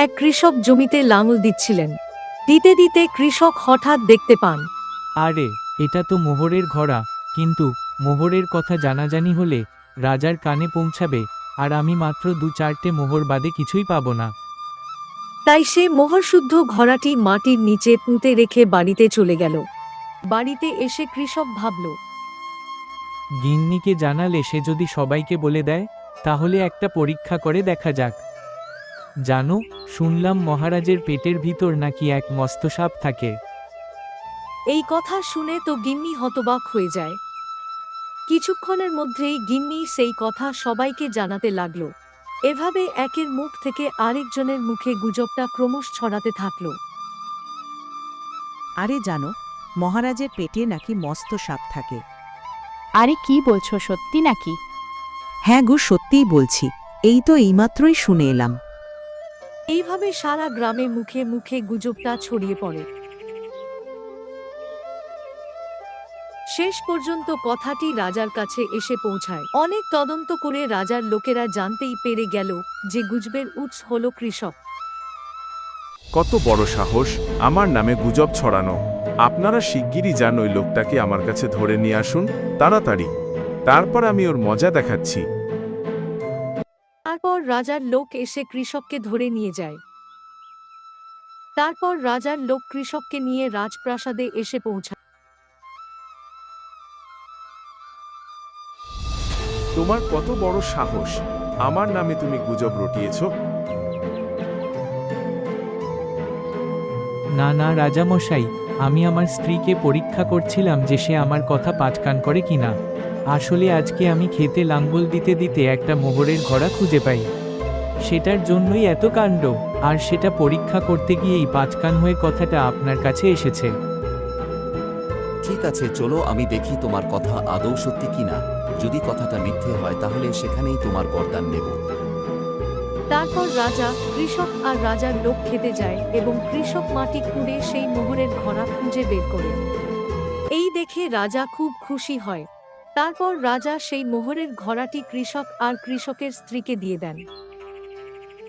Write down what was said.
এক কৃষক জমিতে লাঙল দিচ্ছিলেন। দিতে দিতে কৃষক হঠাৎ দেখতে পান আরে, এটা তো মোহরের ঘোড়া, কিন্তু মোহরের কথা জানাজানি হলে রাজার কানে পৌঁছাবে, আর আমি মাত্র 2-4টে মোহর বাদে কিছুই পাবো না। তাই সে মোহরশুদ্ধ ঘোড়াটি মাটির নিচে পুঁতে রেখে বাড়িতে চলে গেল। বাড়িতে এসে কৃষক ভাবল, গিন্নিকে জানালে সে যদি সবাইকে বলে দেয়, তাহলে একটা পরীক্ষা করে দেখা যাক। জানো, শুনলাম মহারাজের পেটের ভিতর নাকি এক মস্ত সাপ থাকে। এই কথা শুনে তো গিন্নি হতবাক হয়ে যায়। কিছুক্ষণের মধ্যেই গিন্নি সেই কথা সবাইকে জানাতে লাগল। এভাবে একের মুখ থেকে আরেকজনের মুখে গুজবটা ক্রমশ ছড়াতে থাকল। আরে জানো, মহারাজের পেটে নাকি মস্ত সাপ থাকে। আরে কি বলছো, সত্যি নাকি? হ্যাঁ গো, সত্যিই বলছি, এই তো এইমাত্রই শুনে এলাম। এইভাবে সারা গ্রামে মুখে মুখে গুজবটা ছড়িয়ে পড়ে। শেষ পর্যন্ত কথাটি রাজার কাছে এসে পৌঁছায়। অনেক তদন্ত করে রাজার লোকেরা জানতেই পেরে গেল যে গুজবের উৎস হল কৃষক। কত বড় সাহস আমার নামে গুজব ছড়ানো! আপনারা শিগগিরই যান, ওই লোকটাকে আমার কাছে ধরে নিয়ে আসুন, তাড়াতাড়ি। তারপর আমি ওর মজা দেখাচ্ছি। তারপর রাজার লোক এসে কৃষককে ধরে নিয়ে যায়। তারপর রাজার লোক কৃষককে নিয়ে রাজপ্রাসাদে এসে পৌঁছায়। তোমার কত বড় সাহস, আমার নামে তুমি গুজব রটিয়েছ! না না রাজামশাই, আমি আমার স্ত্রীকে পরীক্ষা করছিলাম যে সে আমার কথা পাঁচকান করে কিনা। আসলে আজকে আমি খেতে লাঙ্গল দিতে দিতে একটা মোহরের ঘোড়া খুঁজে পাই। সেটার জন্যই এত কাণ্ড, আর সেটা পরীক্ষা করতে গিয়েই পাঁচকান হয়ে কথাটা আপনার কাছে এসেছে। ঠিক আছে, চলো আমি দেখি তোমার কথা আদৌ সত্যি কিনা। যদি কথাটা মিথ্যে হয় তাহলে সেখানেই তোমার বরদান নেব। তারপর রাজা, কৃষক আর রাজার লোক খেতে যায় এবং কৃষক মাটি খুঁড়ে সেই মোহরের ঘোড়া খুঁজে বের করে। এই দেখে রাজা খুব খুশি হয়। তারপর রাজা সেই মোহরের ঘোড়াটি কৃষক আর কৃষকের স্ত্রীকে দিয়ে দেন।